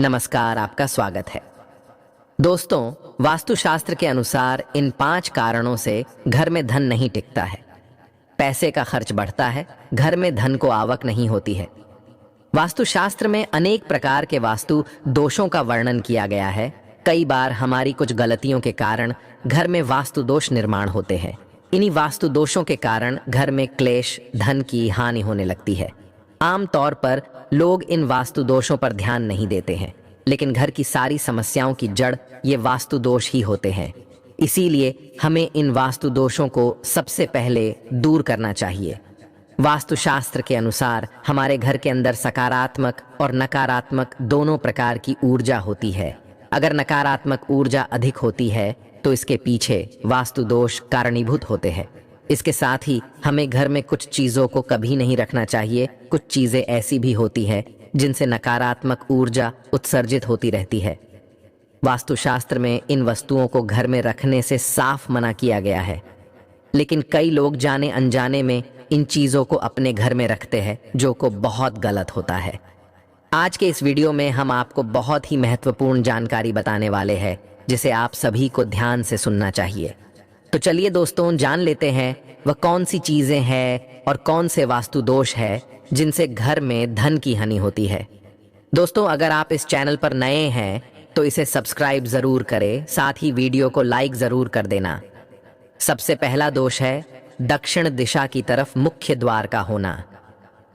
नमस्कार, आपका स्वागत है। दोस्तों, वास्तुशास्त्र के अनुसार इन 5 कारणों से घर में धन नहीं टिकता है। पैसे का खर्च बढ़ता है, घर में धन को आवक नहीं होती है। वास्तुशास्त्र में अनेक प्रकार के वास्तु दोषों का वर्णन किया गया है। कई बार हमारी कुछ गलतियों के कारण घर में वास्तु दोष निर्माण होते हैं। इन्हीं वास्तु दोषों के कारण घर में क्लेश, धन की हानि होने लगती है। आमतौर पर लोग इन वास्तु दोषों पर ध्यान नहीं देते हैं, लेकिन घर की सारी समस्याओं की जड़ ये वास्तु दोष ही होते हैं। इसीलिए हमें इन वास्तु दोषों को सबसे पहले दूर करना चाहिए। वास्तुशास्त्र के अनुसार हमारे घर के अंदर सकारात्मक और नकारात्मक दोनों प्रकार की ऊर्जा होती है। अगर नकारात्मक ऊर्जा अधिक होती है तो इसके पीछे वास्तु दोष कारणीभूत होते हैं। इसके साथ ही हमें घर में कुछ चीज़ों को कभी नहीं रखना चाहिए। कुछ चीज़ें ऐसी भी होती है जिनसे नकारात्मक ऊर्जा उत्सर्जित होती रहती है। वास्तुशास्त्र में इन वस्तुओं को घर में रखने से साफ मना किया गया है, लेकिन कई लोग जाने अनजाने में इन चीज़ों को अपने घर में रखते हैं, जो को बहुत गलत होता है। आज के इस वीडियो में हम आपको बहुत ही महत्वपूर्ण जानकारी बताने वाले हैं, जिसे आप सभी को ध्यान से सुनना चाहिए। तो चलिए दोस्तों, जान लेते हैं वह कौन सी चीज़ें हैं और कौन से वास्तु दोष है जिनसे घर में धन की हानि होती है। दोस्तों, अगर आप इस चैनल पर नए हैं तो इसे सब्सक्राइब ज़रूर करें, साथ ही वीडियो को लाइक ज़रूर कर देना। सबसे पहला दोष है दक्षिण दिशा की तरफ मुख्य द्वार का होना।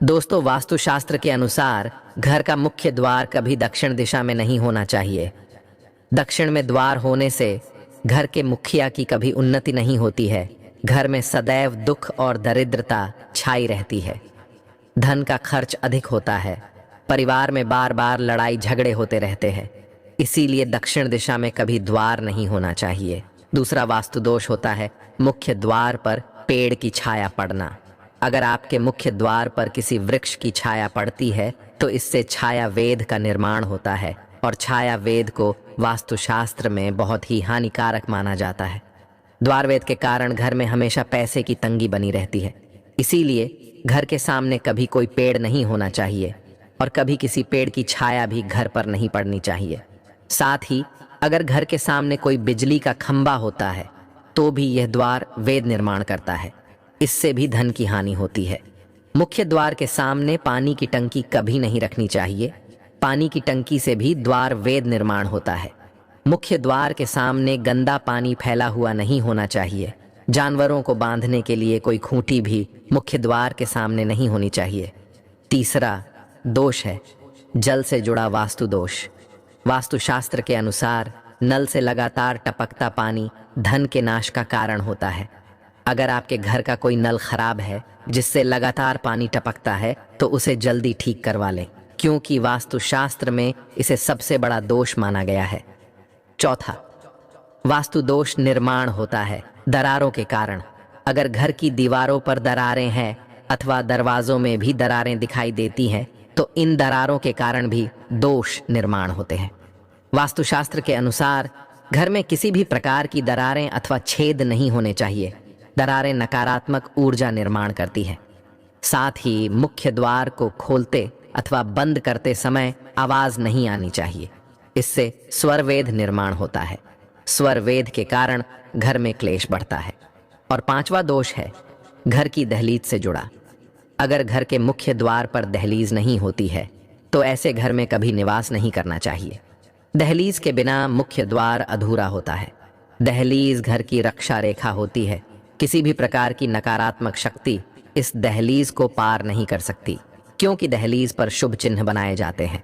दोस्तों, वास्तुशास्त्र के अनुसार घर का मुख्य द्वार कभी दक्षिण दिशा में नहीं होना चाहिए। दक्षिण में द्वार होने से घर के मुखिया की कभी उन्नति नहीं होती है। घर में सदैव दुख और दरिद्रता छाई रहती है। धन का खर्च अधिक होता है। परिवार में बार बार लड़ाई झगड़े होते रहते हैं। इसीलिए दक्षिण दिशा में कभी द्वार नहीं होना चाहिए। दूसरा वास्तु दोष होता है मुख्य द्वार पर पेड़ की छाया पड़ना। अगर आपके मुख्य द्वार पर किसी वृक्ष की छाया पड़ती है तो इससे छाया वेद का निर्माण होता है, और छाया वेद को वास्तुशास्त्र में बहुत ही हानिकारक माना जाता है। द्वार वेद के कारण घर में हमेशा पैसे की तंगी बनी रहती है। इसीलिए घर के सामने कभी कोई पेड़ नहीं होना चाहिए, और कभी किसी पेड़ की छाया भी घर पर नहीं पड़नी चाहिए। साथ ही अगर घर के सामने कोई बिजली का खंभा होता है तो भी यह द्वार वेद निर्माण करता है। इससे भी धन की हानि होती है। मुख्य द्वार के सामने पानी की टंकी कभी नहीं रखनी चाहिए। पानी की टंकी से भी द्वार वेद निर्माण होता है। मुख्य द्वार के सामने गंदा पानी फैला हुआ नहीं होना चाहिए। जानवरों को बांधने के लिए कोई खूंटी भी मुख्य द्वार के सामने नहीं होनी चाहिए। तीसरा दोष है जल से जुड़ा वास्तु दोष। वास्तुशास्त्र के अनुसार नल से लगातार टपकता पानी धन के नाश का कारण होता है। अगर आपके घर का कोई नल खराब है जिससे लगातार पानी टपकता है तो उसे जल्दी ठीक करवा लें, क्योंकि वास्तुशास्त्र में इसे सबसे बड़ा दोष माना गया है। चौथा वास्तु दोष निर्माण होता है दरारों के कारण। अगर घर की दीवारों पर दरारें हैं अथवा दरवाजों में भी दरारें दिखाई देती हैं तो इन दरारों के कारण भी दोष निर्माण होते हैं। वास्तुशास्त्र के अनुसार घर में किसी भी प्रकार की दरारें अथवा छेद नहीं होने चाहिए। दरारें नकारात्मक ऊर्जा निर्माण करती है। साथ ही मुख्य द्वार को खोलते अथवा बंद करते समय आवाज नहीं आनी चाहिए। इससे स्वरवेद निर्माण होता है। स्वरवेद के कारण घर में क्लेश बढ़ता है। और पांचवा दोष है घर की दहलीज से जुड़ा। अगर घर के मुख्य द्वार पर दहलीज नहीं होती है तो ऐसे घर में कभी निवास नहीं करना चाहिए। दहलीज के बिना मुख्य द्वार अधूरा होता है। दहलीज घर की रक्षा रेखा होती है। किसी भी प्रकार की नकारात्मक शक्ति इस दहलीज को पार नहीं कर सकती, क्योंकि दहलीज पर शुभ चिन्ह बनाए जाते हैं।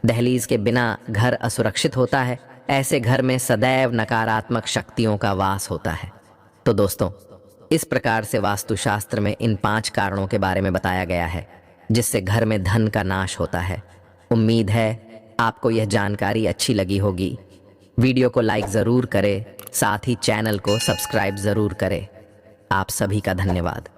दहलीज के बिना घर असुरक्षित होता है। ऐसे घर में सदैव नकारात्मक शक्तियों का वास होता है। तो दोस्तों, इस प्रकार से वास्तुशास्त्र में इन 5 कारणों के बारे में बताया गया है जिससे घर में धन का नाश होता है। उम्मीद है आपको यह जानकारी अच्छी लगी होगी। वीडियो को लाइक ज़रूर करें, साथ ही चैनल को सब्सक्राइब ज़रूर करें। आप सभी का धन्यवाद।